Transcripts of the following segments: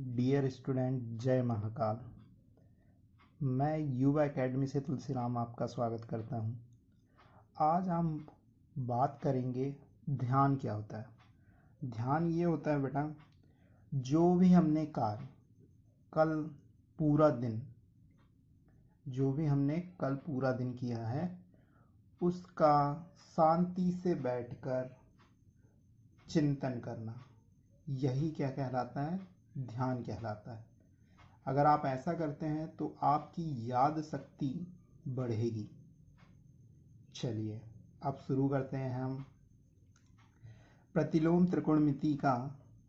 Dear student, जय महाकाल। मैं युवा एकेडमी से तुलसीराम आपका स्वागत करता हूं। आज हम बात करेंगे ध्यान क्या होता है। ध्यान ये होता है बेटा, जो भी हमने कार्य कल पूरा दिन जो भी हमने कल पूरा दिन किया है उसका शांति से बैठकर चिंतन करना, यही क्या कहलाता है? ध्यान कहलाता है। अगर आप ऐसा करते हैं तो आपकी याद शक्ति बढ़ेगी। चलिए अब शुरू करते हैं हम प्रतिलोम त्रिकोणमिति का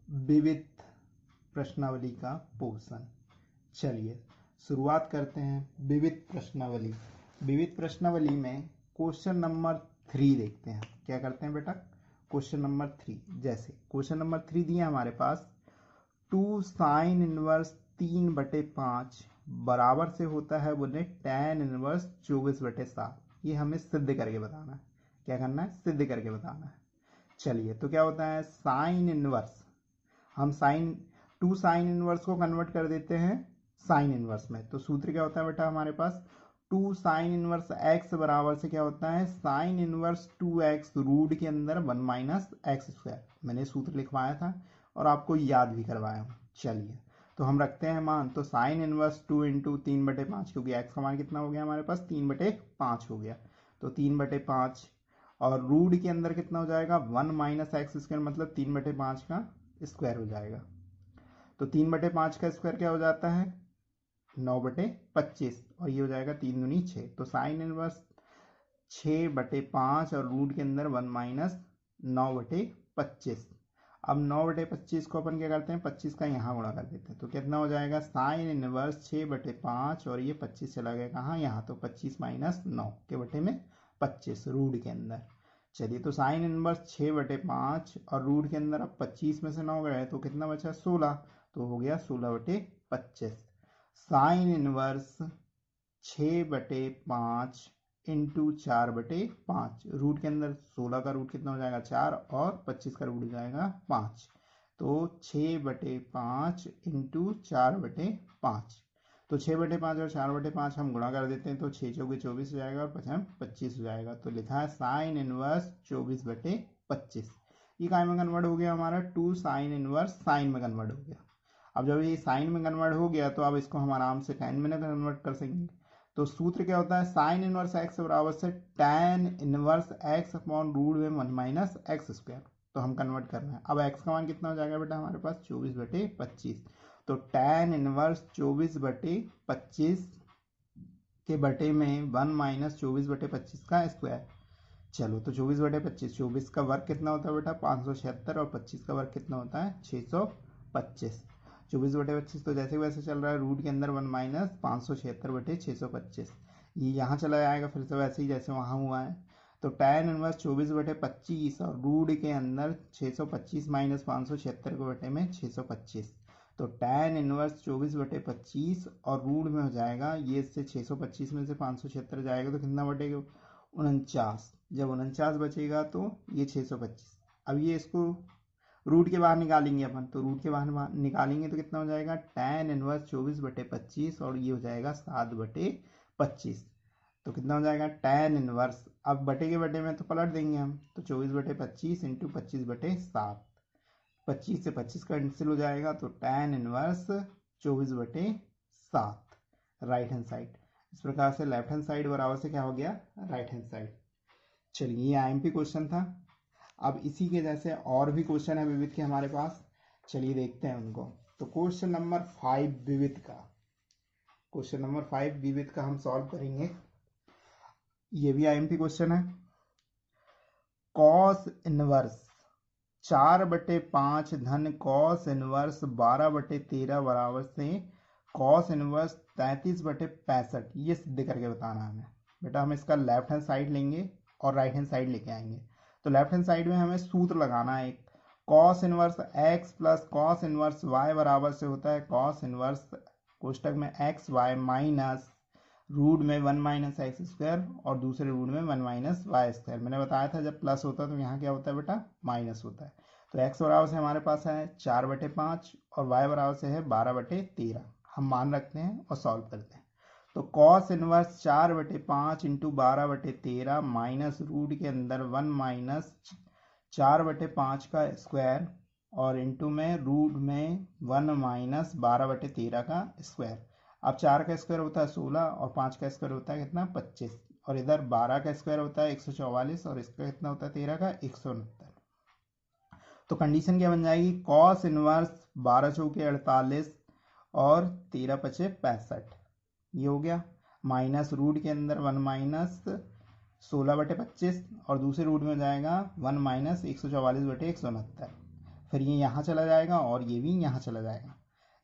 विविध प्रश्नावली का पोषण। चलिए शुरुआत करते हैं विविध प्रश्नावली। विविध प्रश्नावली में क्वेश्चन नंबर 3 देखते हैं। क्या करते हैं बेटा? क्वेश्चन नंबर 3, जैसे क्वेश्चन नंबर 3 दिया हमारे पास, 2 साइन इनवर्स 3/5 बराबर से होता है बोले tan इनवर्स 24/7। ये हमें सिद्ध करके बताना है। क्या करना है? सिद्ध करके बताना है। चलिए तो क्या होता है साइन इनवर्स, हम साइन 2 साइन इनवर्स को कन्वर्ट कर देते हैं साइन इनवर्स में। तो सूत्र क्या होता है बेटा हमारे पास? 2 साइन इनवर्स x बराबर से क्या होता है साइन इनवर्स 2x रूट के अंदर 1 माइनस एक्स स्क्वायर। मैंने सूत्र लिखवाया था और आपको याद भी करवाया हूँ। चलिए तो हम रखते हैं मान, तो साइन इनवर्स 2 इंटू 3/5, क्योंकि x का मान कितना हो गया हमारे पास? 3/5 हो गया। तो 3/5 और रूट के अंदर कितना हो जाएगा 1 माइनस एक्स स्क्वायर, मतलब 3/5 का स्क्वायर हो जाएगा। तो 3/5 का स्क्वायर क्या हो जाता है? 9/25, और ये हो जाएगा 3 दूनी 6। तो साइन इनवर्स 6/5 और रूट के अंदर 1 माइनस 9/25। अब 9/25 को अपन क्या करते हैं 25 का यहाँ गुणा कर देते हैं। तो कितना हो जाएगा साइन इनवर्स 6/5 और ये 25 चला गया कहाँ? यहाँ। तो 25 माइनस 9 के बटे में 25 रूट के अंदर। चलिए तो साइन इनवर्स 6/5 और रूट के अंदर अब 25 में से 9 गए तो कितना बचा? 16। तो हो गया 16/25। साइन इनवर्स 6/5 इंटू 4/5, रूट के अंदर 16 का रूट कितना हो जाएगा 4 और 25 का रूट हो जाएगा 5। तो 6/5 इंटू 4/5। तो 6/5 और 4/5 हम गुणा कर देते हैं, तो 6 चौके 24 हो जाएगा और 5 25 हो जाएगा। तो लिखा है साइन इनवर्स 24/25। ये काय में कन्वर्ट हो गया हमारा? 2 साइन इनवर्स साइन में कन्वर्ट हो गया। अब जब ये साइन में कन्वर्ट हो गया तो अब इसको हम आराम से tan में कन्वर्ट कर सकेंगे। तो सूत्र क्या होता है? साइन इनवर्स x बराबर से tan inverse x upon root में 1 माइनस एक्स स्क्वायर। तो हम कन्वर्ट करना है। अब x का मान कितना हो जाएगा बेटा हमारे पास? 24/25। तो tan इनवर्स 24/25 के बटे में 1 माइनस 24/25 का स्क्वायर। चलो तो 24/25, 24 का वर्ग कितना होता है बेटा? 576, और 25 का वर्ग कितना होता है? 625। 24/25 तो जैसे वैसे चल रहा है, रूट के अंदर 1 माइनस 576/625। ये यहाँ चला जाएगा फिर से वैसे ही जैसे वहाँ हुआ है। तो tan इनवर्स 24/25 और रूट के अंदर 625 माइनस 576 के बटे में 625। तो tan इनवर्स 24/25 और रूट में हो जाएगा ये से 625 में से 576 जाएगा तो कितना बटेगा? 49। जब 49 बचेगा तो ये 625। अब ये इसको रूट के बाहर निकालेंगे अपन, तो रूट के बाहर निकालेंगे तो कितना हो जाएगा tan इनवर्स 24/25 और ये हो जाएगा 7/25। तो कितना हो जाएगा tan इनवर्स, अब बटे के बटे में तो पलट देंगे हम, तो 24/25 इंटू 25/7, 25 से 25 कैंसिल हो जाएगा। तो tan inverse 24/7 right hand side. इस प्रकार से लेफ्ट हैंड साइड बराबर से क्या हो गया? Right hand side. चलिए ये IMP क्वेश्चन था। अब इसी के जैसे और भी क्वेश्चन है विविध के हमारे पास, चलिए देखते हैं उनको। तो क्वेश्चन नंबर 5 विविध का, क्वेश्चन नंबर 5 विविध का हम सॉल्व करेंगे। ये भी IMP क्वेश्चन है। कॉस इनवर्स 4/5 धन कॉस इनवर्स 12/13 बराबर से कॉस इनवर्स 33/65, ये सिद्ध करके बताना हमें। बेटा हम इसका लेफ्ट हैंड साइड लेंगे और राइट हैंड साइड लेके आएंगे। तो लेफ्ट हैंड साइड में हमें सूत्र लगाना है एक, cos inverse x plus cos inverse y बराबर से होता है कॉस इनवर्स कोष्टक में एक्स वाई माइनस रूट में 1 माइनस एक्स स्क्वायर और दूसरे रूट में 1 माइनस वाई स्क्वायर। मैंने बताया था जब प्लस होता है तो यहाँ क्या होता है बेटा? माइनस होता है। तो x बराबर से हमारे पास है 4/5 और y बराबर से है 12/13। हम मान रखते हैं और सॉल्व करते हैं। तो cos inverse 4/5 into 12/13 minus root के अंदर 1 माइनस 4/5 का स्क्वायर और इंटू में रूट में 1 माइनस 12/13 का स्क्वायर। अब 4 का स्क्वायर होता है 16 और 5 का स्क्वायर होता है कितना 25 और इधर 12 का स्क्वायर होता है 144 और इसका कितना होता है 13 का 169। तो कंडीशन क्या बन जाएगी, कॉस इनवर्स 12 चौके 48 और 13 पचे 65 ये हो गया, माइनस रूट के अंदर 1 माइनस 16/25 और दूसरे रूट में जाएगा 1 माइनस 144/169। फिर ये यहाँ चला जाएगा और ये भी यहाँ चला जाएगा।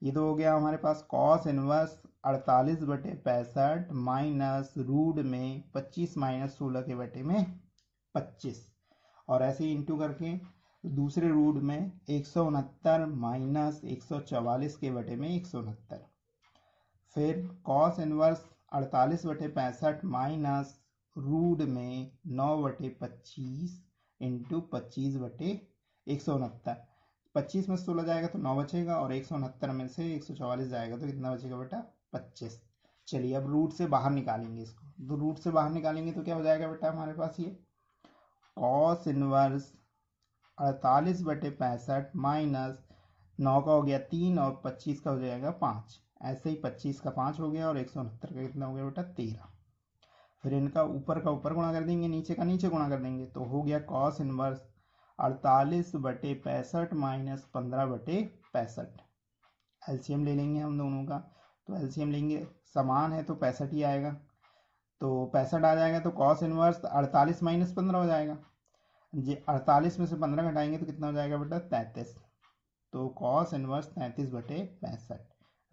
ये तो हो गया हमारे पास कॉस इनवर्स 48/65 माइनस रूट में 25 माइनस 16 के बटे में 25 और ऐसे ही इंटू करके दूसरे रूट में 169 माइनस 144 के बटे में 169। फिर कॉस इनवर्स 48/65 माइनस रूट में 9/25 इंटू 25/169। 25 में 16 जाएगा तो 9 बचेगा और 169 में से 144 जाएगा तो कितना बचेगा बेटा 25। चलिए अब रूट से बाहर निकालेंगे इसको, तो रूट से बाहर निकालेंगे तो क्या हो जाएगा बेटा हमारे पास ये कॉस इनवर्स 48/65 माइनस 9 का हो गया 3 और 25 का हो जाएगा 5। ऐसे ही 25 का 5 हो गया और 169 का कितना हो गया बेटा 13। फिर इनका ऊपर का ऊपर गुणा कर देंगे, नीचे का नीचे गुणा कर देंगे, तो हो गया कॉस इनवर्स 48/65 माइनस 15/65। एलसीएम ले लेंगे हम दोनों का, तो एलसीएम लेंगे समान है तो 65 ही आएगा, तो 65 आ जाएगा। तो कॉस इनवर्स 48 माइनस 15 हो जाएगा, जी 48 में से 15 घटाएंगे तो कितना हो जाएगा बेटा 33। तो cos inverse 33/65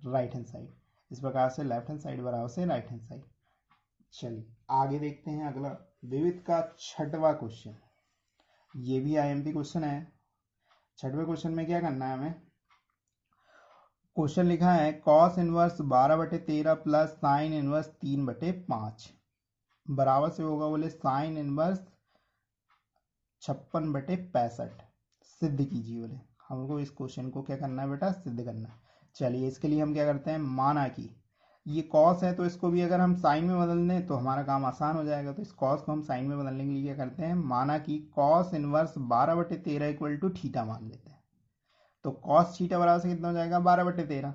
right hand side. इस प्रकार से लेफ्ट हैंड साइड बराबर से राइट हैंड साइड। चलिए आगे देखते हैं अगला विविध का 6वां क्वेश्चन। ये भी आईएमपी क्वेश्चन है। 6वें क्वेश्चन में क्या करना है हमें, क्वेश्चन लिखा है cos inverse 12/13 plus sine inverse 3/5 बराबर से होगा बोले साइन इनवर्स 56/65 सिद्ध कीजिए बोले। हमको इस क्वेश्चन को क्या करना है बेटा सिद्ध करना है। चलिए इसके लिए हम क्या करते हैं, माना कि ये कॉस है तो इसको भी अगर हम साइन में बदल दें तो हमारा काम आसान हो जाएगा। तो इस कॉस को हम साइन में बदलने के लिए क्या करते हैं, माना कि cos inverse 12/13 equal to theta मान लेते हैं। तो कॉस थीटा बराबर से कितना हो जाएगा 12/13।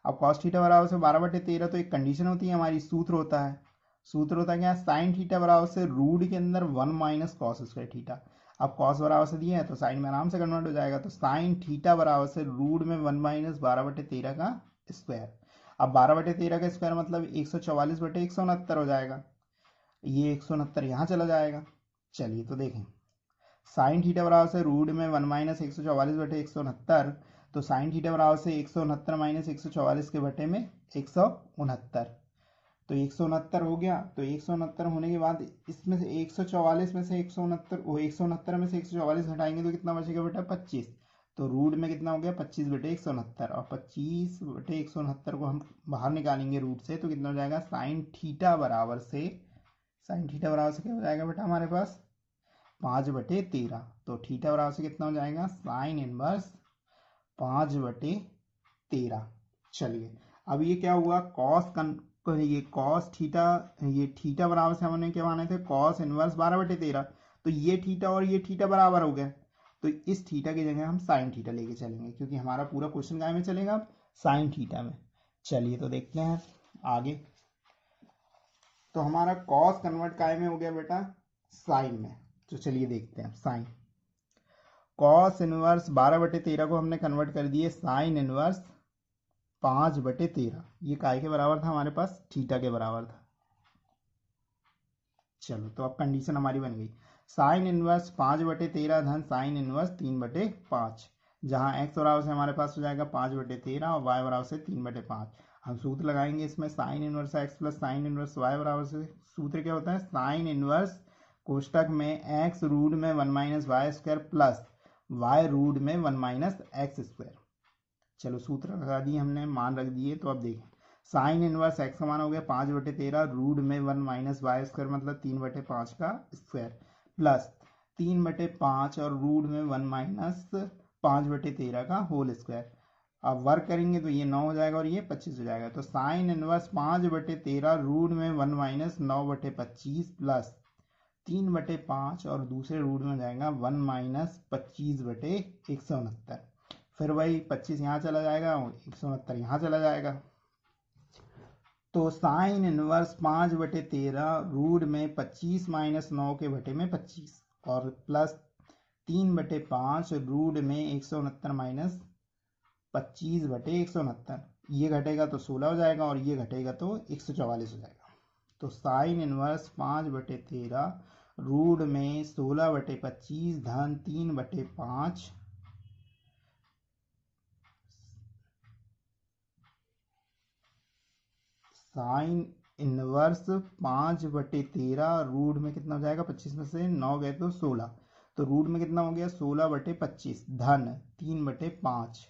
अब कॉस थीटा बराबर से 12/13 तो एक कंडीशन होती है हमारी, सूत्र होता है। सूत्र होता है क्या, साइन थीटा बराबर से रूट के अंदर 1 माइनस कॉस स्क्वायर थीटा। अब कॉस बराबर से दिया है तो साइन में आराम से कन्वर्ट हो जाएगा। तो साइन थीटा बराबर से रूट में 1 माइनस 12/13 का स्क्वायर। अब 12/13 का स्क्वायर मतलब 144/169 हो जाएगा। ये 169 यहाँ चला जाएगा। चलिए तो देखें, साइन थीटा बराबर से रूट में 1 माइनस 144/169, तो साइन थीटा बराबर से 169 माइनस 144 के बटे में 169। तो 169 हो गया। तो 169 होने के बाद इसमें से 144 में से 169 में से 144 घटाएंगे तो कितना बचेगा बेटा 25। तो रूट में कितना हो गया 25/169 और 25/169 को हम बाहर निकालेंगे रूट से तो कितना हो जाएगा साइन थीटा बराबर से क्या हो जाएगा बेटा हमारे पास 5/13। तो थीटा बराबर से कितना हो जाएगा साइन इनवर्स 5/13। चलिए अब ये क्या हुआ ये कॉस थीटा, ये थीटा बराबर से हमने क्या माने थे कॉस इनवर्स 12/13। तो ये थीटा और ये थीटा बराबर हो गए, तो इस थीटा की जगह हम साइन थीटा लेके चलेंगे क्योंकि हमारा पूरा क्वेश्चन काय में चलेगा साइन थीटा में। चलिए तो देखते हैं आगे। तो हमारा कॉस कन्वर्ट काय में हो गया बेटा साइन में। तो चलिए देखते हैं साइन कॉस इनवर्स 12/13 को हमने कन्वर्ट कर दिए साइन इनवर्स 5/13। ये काय के बराबर था हमारे पास थीटा के बराबर था। चलो तो अब कंडीशन हमारी बन गई साइन इनवर्स 5/13 धन साइन इनवर्स 3/5, जहां x बराबर से हमारे पास हो जाएगा 5/13 और y बराबर से 3/5। हम सूत्र लगाएंगे इसमें sine inverse x plus sine inverse y बराबर से, सूत्र क्या होता है साइन इनवर्स कोष्टक में x रूट में 1 minus Y square plus y root में 1 माइनस एक्स स्क्वायर। चलो सूत्र लगा दिए हमने, मान रख दिए। तो अब देखें साइन इनवर्स x का मान हो गया 5/13 रूट में 1 माइनस वाई स्क्वायर मतलब 3/5 का स्क्वायर प्लस 3/5 और रूट में 1 माइनस 5/13 का होल स्क्वायर। अब वर्क करेंगे तो ये 9 हो जाएगा और ये 25 हो जाएगा। तो साइन इनवर्स 5/13 रूट में 1 माइनस 9/25 प्लस 3/5 और दूसरे रूट में हो जाएगा 1 माइनस 25/169। फिर वही 25 यहाँ चला जाएगा और 169 यहाँ चला जाएगा। तो साइन इनवर्स 5/13 रूट में 25 माइनस 9 के बटे में 25 और प्लस 3/5 रूट में 169 माइनस 25/169। ये घटेगा तो 16 हो जाएगा और ये घटेगा तो 144 हो जाएगा। तो साइन इनवर्स 5/13 रूट में 16/25 धन 3/5 साइन इनवर्स 5/13 रूट में कितना हो जाएगा, 25 में से 9 गए तो 16, तो रूट में कितना हो गया 16/25 धन 3/5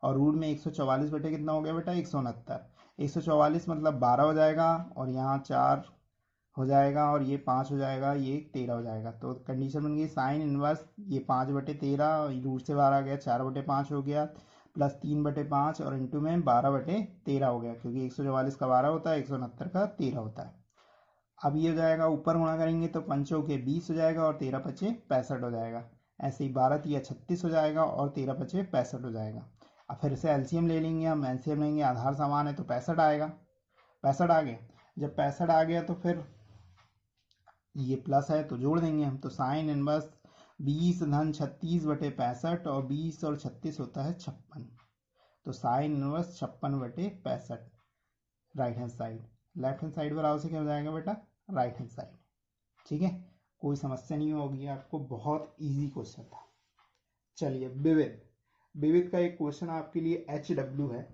और रूट में 144 बटे कितना हो गया बेटा 169। 144 मतलब 12 हो जाएगा और यहाँ 4 हो जाएगा और ये 5 हो जाएगा, ये 13 हो जाएगा। तो कंडीशन बन गई साइन इनवर्स ये 5/13 रूट से 12 आ गया 4/5 हो गया प्लस 3/5 और इंटू में 12/13 हो गया, क्योंकि 144 का 12 होता है 169 का 13 होता है। अब ये हो जाएगा ऊपर गुणा करेंगे तो 5 के 20 हो जाएगा और 13 5 65 हो जाएगा। ऐसे ही 12 3 36 हो जाएगा और 13 5 65 हो जाएगा। अब फिर से एलसीएम ले लेंगे, हम एलसीएम लेंगे, आधार समान है तो 65 आएगा। 65 आ गया, जब 65 आ गया तो फिर ये प्लस है तो जोड़ देंगे हम। तो साइन इनवर्स 20 धन 36/65 और 20 और 36 होता है 56। तो sine inverse 56/65 right hand side. Left hand side बराबर से क्या हो जाएगा बेटा राइट हैंड साइड। ठीक है, कोई समस्या नहीं होगी आपको, बहुत इजी क्वेश्चन था। चलिए विविध का एक क्वेश्चन आपके लिए HW है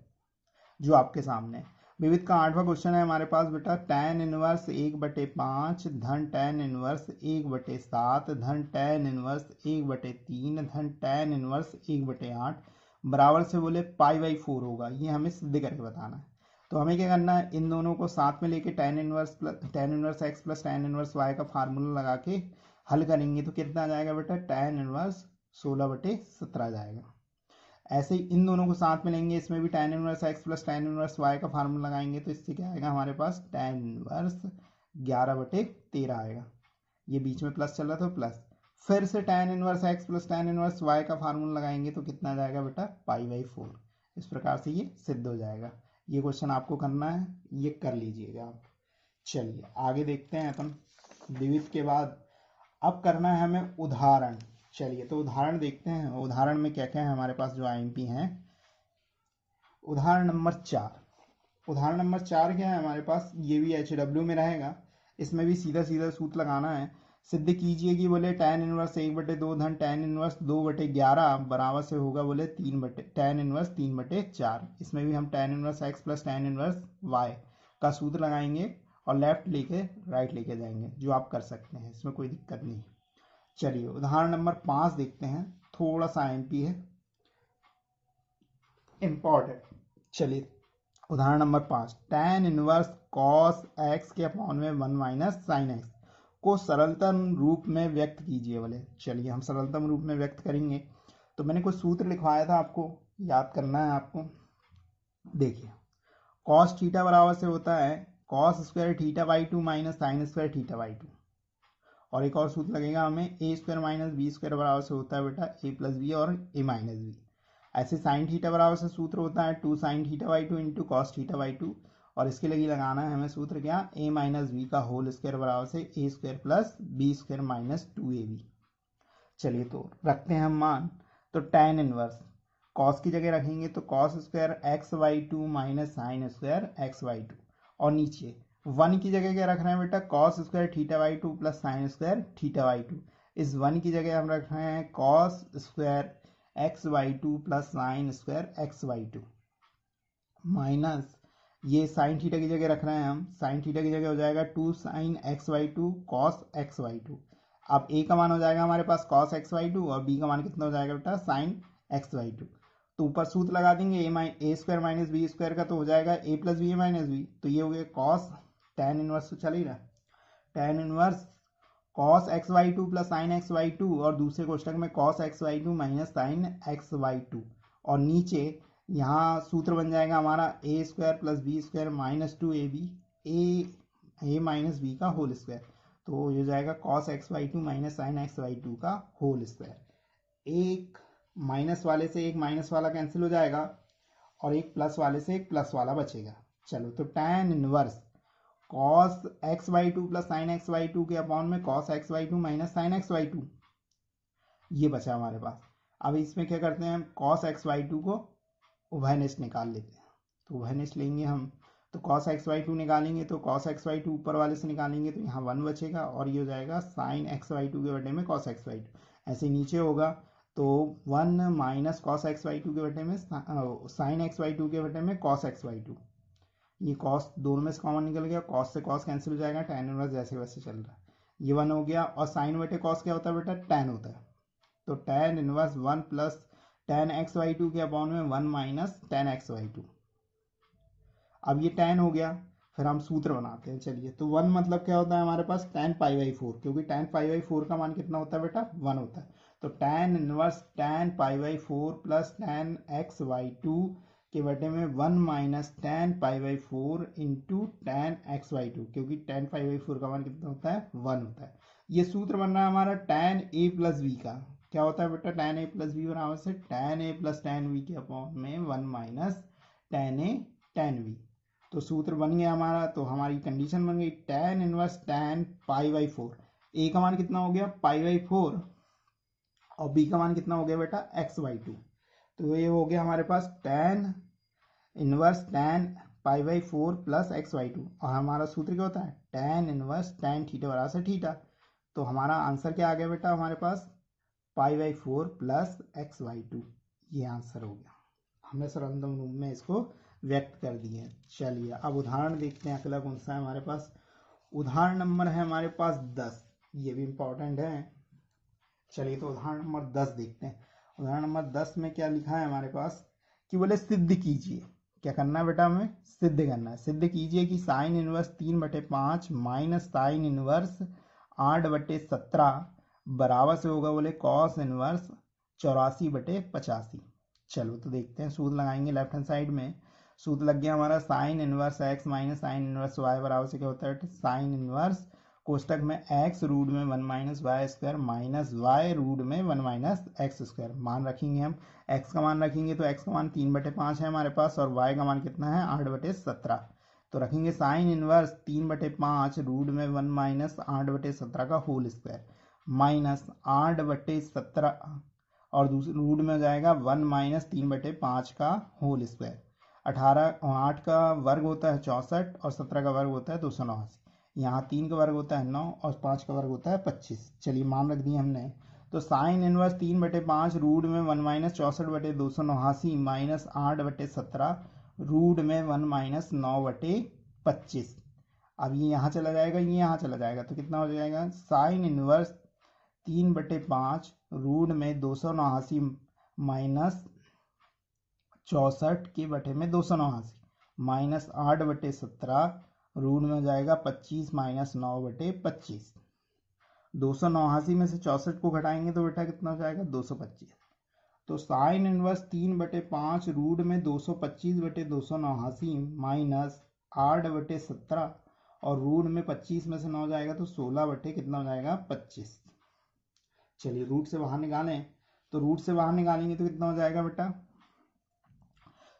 जो आपके सामने है। विविध का 8वां क्वेश्चन है हमारे पास बेटा, tan इनवर्स 1/5 धन tan इनवर्स 1/7 धन tan इनवर्स 1/3 धन tan इनवर्स 1/8 बराबर से बोले π/4 होगा। ये हमें सिद्ध करके बताना है। तो हमें क्या करना है, इन दोनों को साथ में लेके tan inverse x plus tan inverse y का फार्मूला लगा के हल करेंगे तो कितना आ जाएगा बेटा tan इनवर्स 16/17 आ जाएगा। ऐसे ही इन दोनों को साथ में लेंगे, इसमें भी tan inverse x plus tan inverse y का फार्मूला लगाएंगे तो इससे क्या आएगा हमारे पास tan इनवर्स 11/13 आएगा। ये बीच में प्लस चल रहा था तो प्लस, फिर से tan inverse x plus tan inverse y का फार्मूला लगाएंगे तो कितना आ जाएगा बेटा π/4। इस प्रकार से ये सिद्ध हो जाएगा। ये क्वेश्चन आपको करना है, ये कर लीजिएगा आप। चलिए आगे देखते हैं अपन विविध के बाद। अब करना है हमें उदाहरण। चलिए तो उदाहरण देखते हैं, उदाहरण में क्या क्या है हमारे पास जो आईएमपी हैं। उदाहरण नंबर 4, उदाहरण नंबर 4 क्या है हमारे पास, ये भी HW में रहेगा। इसमें भी सीधा सीधा सूत्र लगाना है। सिद्ध कीजिए कि बोले tan इनवर्स 1/2 धन tan इनवर्स 2/11 बराबर से होगा बोले tan इनवर्स 3/4। इसमें भी हम tan inverse x plus tan inverse y का सूत्र लगाएंगे और लेफ्ट लेके राइट लेके जाएंगे, जो आप कर सकते हैं, इसमें कोई दिक्कत नहीं। चलिए उदाहरण नंबर 5 देखते हैं, थोड़ा सा आईएमपी है इंपॉर्टेंट। चलिए उदाहरण number 5, tan inverse cos x के अपॉन में 1 माइनस साइन x को सरलतम रूप में व्यक्त कीजिए बोले। चलिए हम सरलतम रूप में व्यक्त करेंगे। तो मैंने कुछ सूत्र लिखवाया था, आपको याद करना है। आपको देखिए cos थीटा बराबर से होता है cos square θ/2 minus sine square θ/2, और एक और सूत्र लगेगा हमें a square minus B square बराबर से होता है बेटा a प्लस बी और a माइनस बी। ऐसे साइन थीटा बराबर से सूत्र होता है 2 साइन θ/2 इंटू कॉस θ/2, और इसके लिए लगाना है हमें सूत्र क्या, a माइनस बी का होल स्क्वायर बराबर से a square plus B square minus 2ab। चलिए तो रखते हैं हम मान। तो tan इनवर्स कॉस की जगह रखेंगे तो cos square x/2 minus sine square x/2, और नीचे 1 की जगह क्या रख रहे हैं बेटा cos square θ/2 plus sine square θ/2। इस 1 की जगह हम रख रहे हैं cos square x/2 plus sine square x/2 minus ये साइन थीटा की जगह रख रहे हैं हम, साइन थीटा की जगह हो जाएगा 2 साइन x/2 कॉस x/2। अब a का मान हो जाएगा हमारे पास cos x/2 और b का मान कितना हो जाएगा बेटा साइन x/2। तो ऊपर सूत्र लगा देंगे a square minus B square का, तो हो जाएगा a plus B minus B. तो ये हो गया cos tan इनवर्स तो चल ही रहा, tan inverse cos X Y two plus sine X Y two, और दूसरे कोष्टक में cos X Y two minus sine X Y two, और नीचे यहाँ सूत्र बन जाएगा हमारा A square plus B square minus two A B A minus B का होल स्क्वायर। तो ये जाएगा cos X Y two minus sine X Y two का होल स्क्वायर। एक माइनस वाले से एक माइनस वाला कैंसिल हो जाएगा और एक प्लस वाले से एक प्लस वाला बचेगा। चलो तो tan inverse cos X Y two plus sine X Y two के अपॉन में cos X Y two minus sine X Y two, ये बचा हमारे पास। अब इसमें क्या करते हैं हम, कॉस एक्स वाई टू को उभयनिष्ठ निकाल लेते हैं। तो उभयनिष्ठ लेंगे हम, तो कॉस एक्स वाई टू निकालेंगे तो कॉस एक्स वाई टू ऊपर वाले से निकालेंगे तो यहाँ 1 बचेगा, और ये हो जाएगा साइन एक्स वाई टू के बटे में कॉस एक्स वाई टू। ऐसे नीचे होगा तो 1 minus cos X Y two के बटे में साइन एक्स वाई टू के बटे में कॉस एक्स वाई टू। ये कॉस दोनों में से कॉमन निकल गया, कॉस से कॉस कैंसिल हो जाएगा, tan इनवर्स जैसे वैसे चल रहा है, ये 1 हो गया। और साइन बटे कॉस क्या होता है बेटा, tan होता है। तो tan inverse 1 plus tan x Y two के अपॉन में 1 minus tan x Y two. अब ये tan हो गया, फिर हम सूत्र बनाते हैं। चलिए तो 1 मतलब क्या होता है हमारे पास, tan पाई बाई 4, क्योंकि tan पाई बाई 4 का मान कितना होता है बेटा, 1 होता है। तो tan inverse tan pi by 4 plus tan x Y two के बटे में 1 minus tan pi by 4 into tan x Y two, क्योंकि tan पाई बाई 4 का मान कितना होता है, 1 होता है। ये सूत्र बन रहा है हमारा tan a प्लस बी का। क्या होता है बेटा, tan a प्लस बी बराबर से tan a plus tan b के अपॉन में 1 minus tan a tan b। तो सूत्र बन गया हमारा। तो हमारी कंडीशन बन गई tan inverse tan pi by 4, a का मान कितना हो गया पाई बाई 4 और b का मान कितना हो गया बेटा एक्स वाई टू। तो ये हो गया हमारे पास tan inverse tan pi by 4 plus x Y two, और हमारा सूत्र क्या होता है tan इनवर्स tan थीटा बराबर से थीटा। तो हमारा आंसर क्या आ गया बेटा हमारे पास, pi by 4 plus x Y two, ये आंसर हो गया। हमने सरलतम रूप में इसको व्यक्त कर दिए। चलिए अब उदाहरण देखते हैं, अगला कौन सा है हमारे पास। उदाहरण नंबर है हमारे पास 10, ये भी इंपॉर्टेंट है। चलिए तो उदाहरण नंबर 10 देखते हैं। उदाहरण नंबर 10 में क्या लिखा है हमारे पास कि बोले सिद्ध कीजिए। क्या करना है बेटा, हमें सिद्ध करना है। सिद्ध कीजिए कि sine inverse 3/5 minus sine inverse 8/17 बराबर से होगा बोले कॉस इनवर्स 84/85। चलो तो देखते हैं, सूत्र लगाएंगे लेफ्ट हैंड साइड में। सूत्र लग गया हमारा sine inverse x minus sine inverse y बराबर से क्या होता है, साइन इनवर्स कोष्टक में x रूट में 1 minus Y square minus y root में 1 माइनस एक्स स्क्वायर। मान रखेंगे हम, x का मान रखेंगे तो x का मान 3/5 है हमारे पास, और y का मान कितना है 8/17। तो रखेंगे साइन इनवर्स 3/5 रूट में 1 माइनस 8/17 का होल स्क्वायर माइनस 8/17, और दूसरे रूट में हो जाएगा 1 माइनस 3/5 का होल स्क्वायर। 8 का वर्ग होता है 64 और 17 का वर्ग होता है 289। यहाँ 3 का वर्ग होता है 9 और 5 का वर्ग होता है 25। चलिए मान रख दिए हमने। तो साइन इनवर्स 3/5 रूट में 1 माइनस 64/289 माइनस 8/17 रूट में 1 माइनस 9/25। अब ये यहाँ चला जाएगा, ये यहाँ चला जाएगा, तो कितना हो जाएगा, साइन इनवर्स 3/5 रूट में 289 माइनस 64 के बटे में 289 माइनस 8/17 रूट में हो जाएगा 25 माइनस 9/25। 289 में से 64 को घटाएंगे तो बेटा कितना हो जाएगा 225। तो साइन इनवर्स 3/5 रूट में 225/289 माइनस 8/17 और रूट में 25 में से 9 जाएगा तो 16 कितना हो जाएगा 25। चलिए रूट से बाहर निकालें, तो रूट से बाहर निकालेंगे तो कितना हो जाएगा बेटा,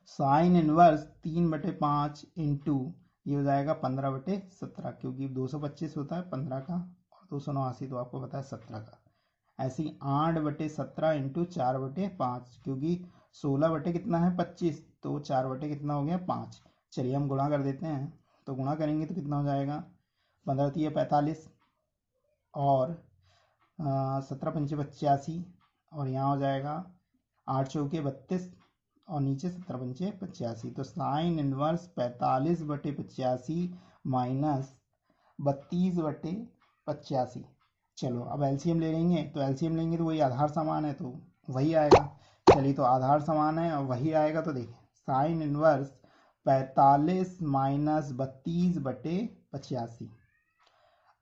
साइन इनवर्स 3/5 इंटू ये हो जाएगा 15/17, क्योंकि 225 होता है 15 का और 289 तो आपको पता है 17 का। ऐसे ही 8/17 इंटू 4/5, क्योंकि 16 कितना है 25, तो 4 कितना हो गया 5। चलिए हम गुणा कर देते हैं, तो गुणा करेंगे तो कितना हो जाएगा 15 × 45 और 17 × 5 = 85, और यहाँ हो जाएगा 8 × 4 = 32 और नीचे 17 × 5 = 85। तो साइन इनवर्स 45/85 माइनस 32/85। चलो अब एलसीएम ले लेंगे, तो एलसीएम लेंगे तो वही आधार समान है तो वही आएगा। चलिए तो आधार समान है और वही आएगा, तो देखिए साइन इनवर्स 45 माइनस 32/85।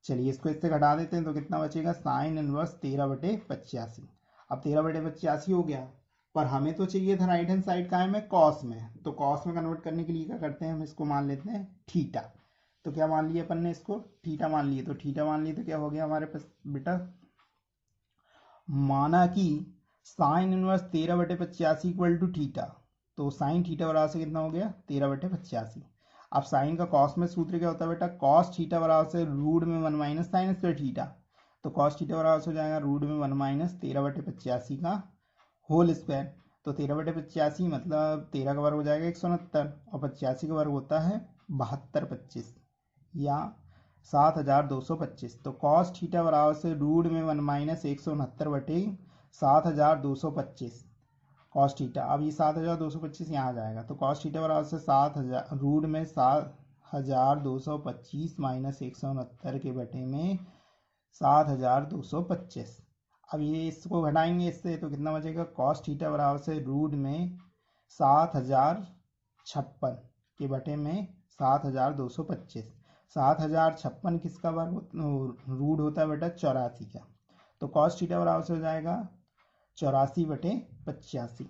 चलिए इसको इससे घटा देते हैं तो कितना बचेगा, साइन इनवर्स 13/85। अब 13/85 हो गया, पर हमें तो चाहिए था राइट हैंड साइड का में कॉस में, तो कॉस में कन्वर्ट करने के लिए क्या करते हैं, हम इसको मान लेते हैं थीटा। तो क्या मान लिया अपन ने, इसको थीटा मान लिए, तो थीटा मान लिए तो क्या हो गया हमारे पास बेटा, माना कि sine inverse 13/85 equal to theta, तो साइन थीटा बराबर से कितना हो गया 13/85। अब साइन का कॉस में सूत्र क्या होता है बेटा, कॉस थीटा बराबर से रूट में 1 माइनस साइन स्क्वायर थीटा, तो कॉस थीटा बराबर से हो जाएगा रूट में 1 माइनस 13/85 का होल स्क्वायर। तो 13/85 मतलब 13 का वर्ग हो जाएगा 169, और 85 का वर्ग होता है 72/25 या 7225। तो कॉस थीटा बराबर से रूट में 1 माइनस 169/7225 कॉस थीटा। अब ये 7225 यहाँ आ जाएगा, तो कॉस थीटा बराबर से 7000 रूट में 7225 माइनस 169 के बटे में 7225। अब ये इसको घटाएंगे इससे तो कितना बचेगा, कॉस थीटा बराबर से रूट में 7056 के बटे में 7225। 7056 किसका वर्ग रूट होता है बेटा 84 का, तो कॉस थीटा बराबर से हो जाएगा 84/85।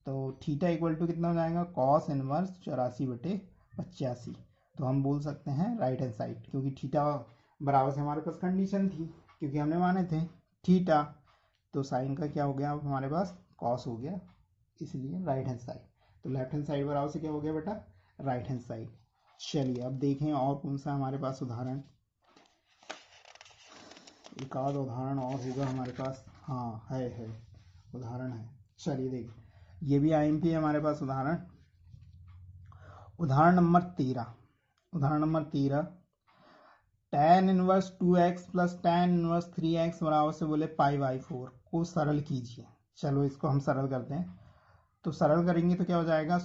तो थीटा इक्वल टू कितना हो जाएगा, कॉस इनवर्स 84/85। तो हम बोल सकते हैं राइट हैंड साइड, क्योंकि थीटा बराबर से हमारे पास कंडीशन थी, क्योंकि हमने माने थे थीटा, तो साइन का क्या हो गया अब हमारे पास कॉस हो गया, इसलिए राइट हैंड साइड। तो लेफ्ट हैंड साइड बराबर से क्या हो गया बेटा, राइट हैंड साइड। चलिए अब देखें और कौन सा हमारे पास उदाहरण, एक आध उदाहरण और होगा हमारे पास, हाँ है उदाहरण है। चलिए देखिए, ये भी आईएमपी है हमारे पास उदाहरण। उदाहरण number 13 tan inverse 2x plus tan inverse 3x बराबर से बोले π/4 को सरल कीजिए। चलो इसको हम सरल करते हैं, तो सरल करेंगे तो क्या हो जाएगा,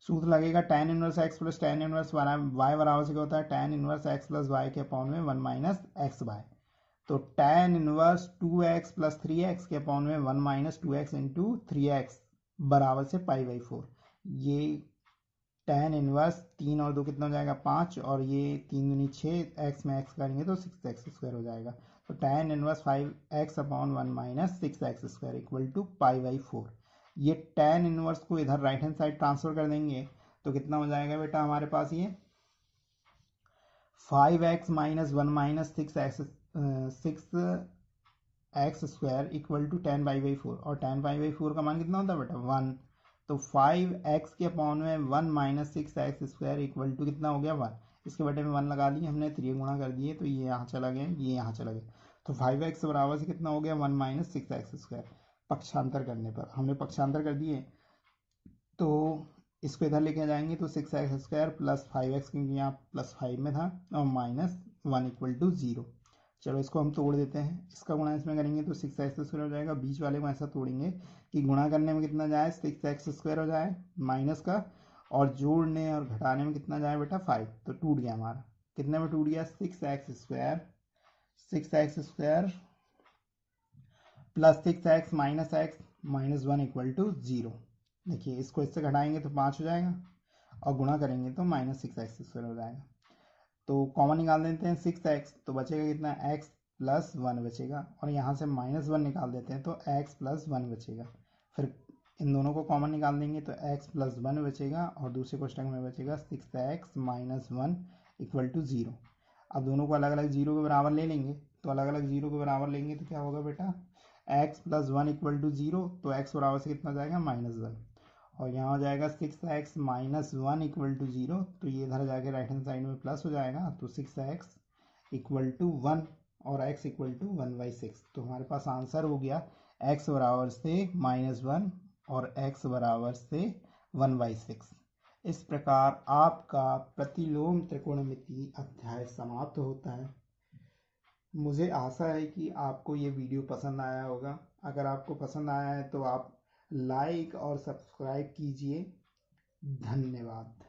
सूत्र लगेगा tan inverse x plus tan inverse y बराबर से क्या होता है, tan inverse x plus y के अपॉन में 1 माइनस एक्स वाई। तो tan inverse 2x plus 3x के अपॉन में 1 माइनस 2x इंटू 3x बराबर से π/4। ये tan इनवर्स 3 और 2 कितना हो जाएगा 5, और ये 3 दूनी 6, x में x करेंगे तो 6x² हो जाएगा। तो tan inverse 5x upon 1 minus 6x² equal to π/4। ये tan इनवर्स को इधर राइट हैंड साइड ट्रांसफर कर देंगे तो कितना हो जाएगा बेटा हमारे पास, ये 5x minus 1 minus 6x² equal to tan π/4, और tan π/4 का मान कितना होता है बेटा 1। तो 5x के अपॉन में 1 माइनस 6x² इक्वल टू कितना हो गया 1, इसके बटे में 1 लगा दिए हमने, 3 गुणा कर दिए, तो ये यहाँ चला गया, ये यहाँ चला गया। तो 5x बराबर से कितना हो गया 1 माइनस 6x²। पक्षांतर करने पर हमने पक्षांतर कर दिए, तो इसको इधर लेके जाएंगे तो 6x² प्लस 5x, क्योंकि यहाँ प्लस 5 में था, और माइनस 1 इक्वल टू 0। चलो इसको हम तोड़ देते हैं, इसका गुणा इसमें करेंगे तो 6x² हो जाएगा, बीच वाले को ऐसा तोड़ेंगे कि गुणा करने में कितना जाए 6x² हो जाए माइनस का, और जोड़ने और घटाने में कितना जाए बेटा 5। तो टूट गया हमारा, कितने में टूट गया 6x² plus 6x minus x minus 1 equal to 0। देखिए इसको इससे घटाएंगे तो 5 हो जाएगा, और गुणा करेंगे तो माइनस 6x² हो जाएगा। तो कॉमन निकाल देते हैं 6x, तो बचेगा कितना x प्लस 1 बचेगा, और यहाँ से माइनस 1 निकाल देते हैं तो x प्लस 1 बचेगा। फिर इन दोनों को कॉमन निकाल देंगे तो x प्लस 1 बचेगा, और दूसरे क्वेश्चन में बचेगा 6x माइनस 1 इक्वल टू 0। अब दोनों को अलग अलग 0 के बराबर ले लेंगे, तो अलग अलग 0 के बराबर लेंगे तो क्या होगा बेटा, x प्लस 1 इक्वल टू 0, तो x बराबर से कितना जाएगा -1, और यहाँ हो जाएगा 6x माइनस 1 इक्वल टू 0, तो ये इधर जाके राइट हैंड साइड में प्लस हो जाएगा, तो 6x इक्वल टू 1 और x इक्वल टू 1/6। तो हमारे पास आंसर हो गया x बराबर से -1 और x बराबर से 1/6। इस प्रकार आपका प्रतिलोम त्रिकोणमिति अध्याय समाप्त होता है। मुझे आशा है कि आपको ये वीडियो पसंद आया होगा। अगर आपको पसंद आया है तो आप लाइक और सब्सक्राइब कीजिए। धन्यवाद।